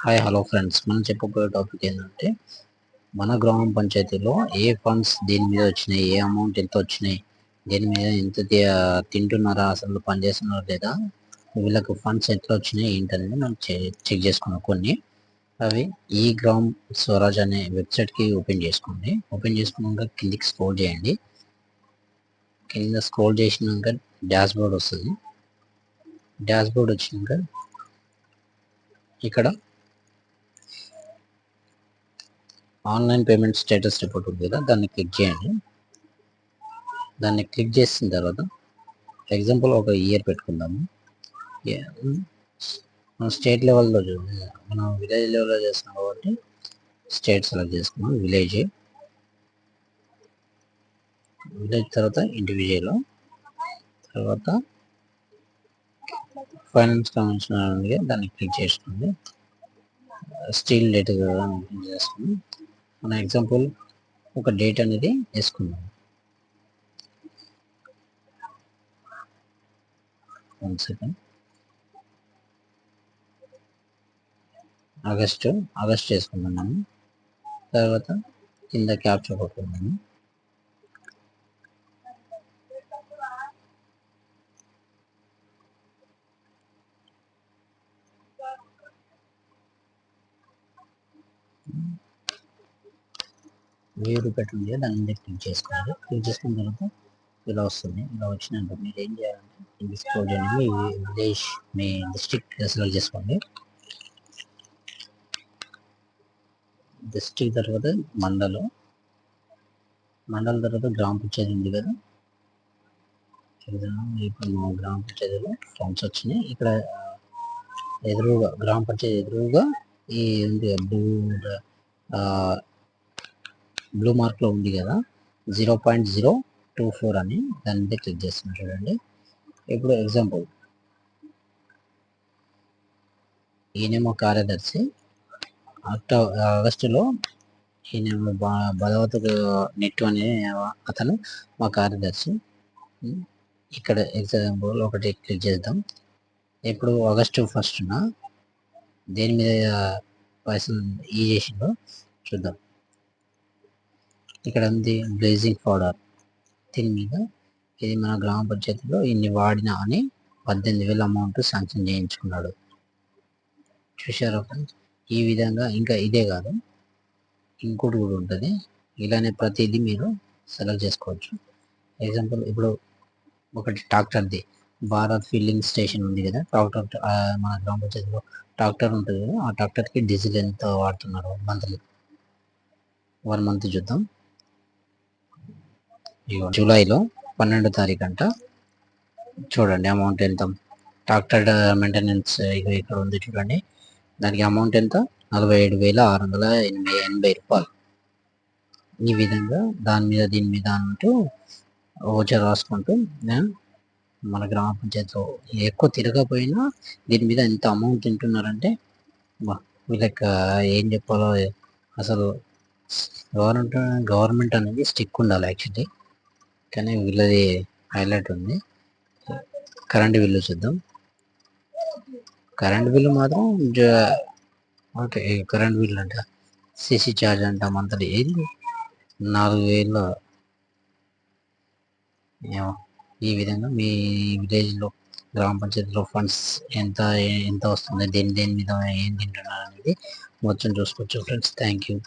Hi hello friends, మనం చెప్పబోయే topic ఏంటంటే మన గ్రామ పంచాయతీలో ఏ ఫండ్స్ దేని మీద వచ్చినాయి, ఏ అమౌంట్ ఎంత వచ్చినాయి, దేని మీద ఎంత తింటున్నారా, అసలు పనిచేస్తున్నారా లేదా, వీళ్ళకు ఫండ్స్ ఎట్లా వచ్చినాయి ఏంటనేది మనం చెక్ చేసుకున్నాం. కొన్ని అవి ఈ గ్రామ్ స్వరాజ్ అనే వెబ్సైట్కి ఓపెన్ చేసుకోండి. ఓపెన్ చేసుకున్నాక కిందికి స్క్రోల్ చేయండి. కింద స్క్రోల్ చేసినాక డాష్ బోర్డ్ వస్తుంది. డాష్ బోర్డ్ వచ్చినాక ఇక్కడ ఆన్లైన్ పేమెంట్ స్టేటస్ రిపోర్ట్ ఉంది కదా, దాన్ని క్లిక్ చేయండి. దాన్ని క్లిక్ చేసిన తర్వాత ఎగ్జాంపుల్ ఒక ఇయర్ పెట్టుకుందాము. మనం స్టేట్ లెవెల్లో మనం విలేజ్ లెవెల్లో చేస్తున్నాం కాబట్టి స్టేట్ సెలెక్ట్ చేసుకున్నాం. విలేజ్ తర్వాత ఇండివిజువల్, తర్వాత ఫైనాన్స్ కమిషనర్ దాన్ని క్లిక్ చేసుకోండి. స్టీల్ డేట్ చేసుకుని మన ఎగ్జాంపుల్ ఒక డేట్ అనేది వేసుకుందాం. 1 సెకండ్. ఆగస్ట్ చేసుకున్నాను. తర్వాత కింద క్యాప్చర్ కొట్టుకున్నాను. వేరు పెట్టండి, దాని మీద క్లిక్ చేసుకోండి. క్లిక్ చేసుకున్న తర్వాత ఇలా వస్తుంది. ఇలా వచ్చినాక మీరు ఏం చేయాలంటే స్క్రోల్ చేయండి. మీ విలేజ్, మీ డిస్ట్రిక్ట్ సెలెక్ట్ చేసుకోండి. డిస్ట్రిక్ట్ తర్వాత మండలం తర్వాత గ్రామ పంచాయతీ ఉంది కదా. ఇప్పుడు గ్రామ పంచాయతీలో ఫండ్స్ వచ్చినాయి. ఇక్కడ ఎదురుగా గ్రామ పంచాయతీ ఎదురుగా ఈ ఉంది బ్లూ మార్క్లో ఉంది కదా, 0.024 అని, దాని మీద క్లిక్ చేస్తున్నారు చూడండి. ఇప్పుడు ఎగ్జాంపుల్ ఈయనేమో కార్యదర్శి, ఆగస్టులో ఈయన భగవత్ నెట్ అనే అతను మా కార్యదర్శి. ఇక్కడ ఎగ్జాంపుల్ ఒకటి క్లిక్ చేద్దాం. ఇప్పుడు ఆగస్టు 1న దేని మీద పైసలు ఈ చేసిందో చూద్దాం. ఇక్కడ ఉంది బ్లేజింగ్ పౌడర్, దీని మీద ఇది మన గ్రామ పంచాయతీలో ఇన్ని వాడిన అని 18,000 అమౌంట్ శాంక్షన్ చేయించుకున్నాడు. చూశారు. ఈ విధంగా ఇంకా ఇదే కాదు, ఇంకోటి కూడా ఉంటుంది. ఇలానే ప్రతిదీ మీరు సెలెక్ట్ చేసుకోవచ్చు. ఎగ్జాంపుల్ ఇప్పుడు ఒకటి ట్రాక్టర్ది భారత్ ఫిల్లింగ్ స్టేషన్ ఉంది కదా, ట్రాక్టర్ మన గ్రామ పంచాయతీలో ట్రాక్టర్ ఉంటుంది కదా, ఆ ట్రాక్టర్కి డీజిల్ ఎంత వాడుతున్నారు మంత్లీ, 1 మంత్ చూద్దాం. జూలైలో 12వ తారీఖు అంట. చూడండి అమౌంట్ ఎంత. ట్రాక్టర్ మెయింటెనెన్స్ ఇక్కడ ఉంది చూడండి, దానికి అమౌంట్ ఎంత, 47,680 రూపాయలు. ఈ విధంగా దాని మీద దీని మీద అంటూ ఓచర్ రాసుకుంటూ మన గ్రామ పంచాయతీలో ఎక్కువ తిరగపోయినా దీని మీద ఎంత అమౌంట్ తింటున్నారంటే వీళ్ళకి ఏం చెప్పాలో. అసలు గవర్నమెంట్ అనేది స్టిక్ ఉండాలి యాక్చువల్లీ, కానీ వీళ్ళది హైలైట్ ఉంది. కరెంట్ బిల్లు చూద్దాం. కరెంట్ బిల్లు మాత్రం ఓకే, కరెంట్ బిల్లు అంట, సిసి ఛార్జ్ అంట మంత్లీ 4,000. ఈ విధంగా మీ విలేజ్లో గ్రామ పంచాయతీలో ఫండ్స్ ఎంత వస్తుంది, దేని మీద ఏం తింటున్నారు అనేది మొత్తం చూసుకోవచ్చు ఫ్రెండ్స్. Thank you.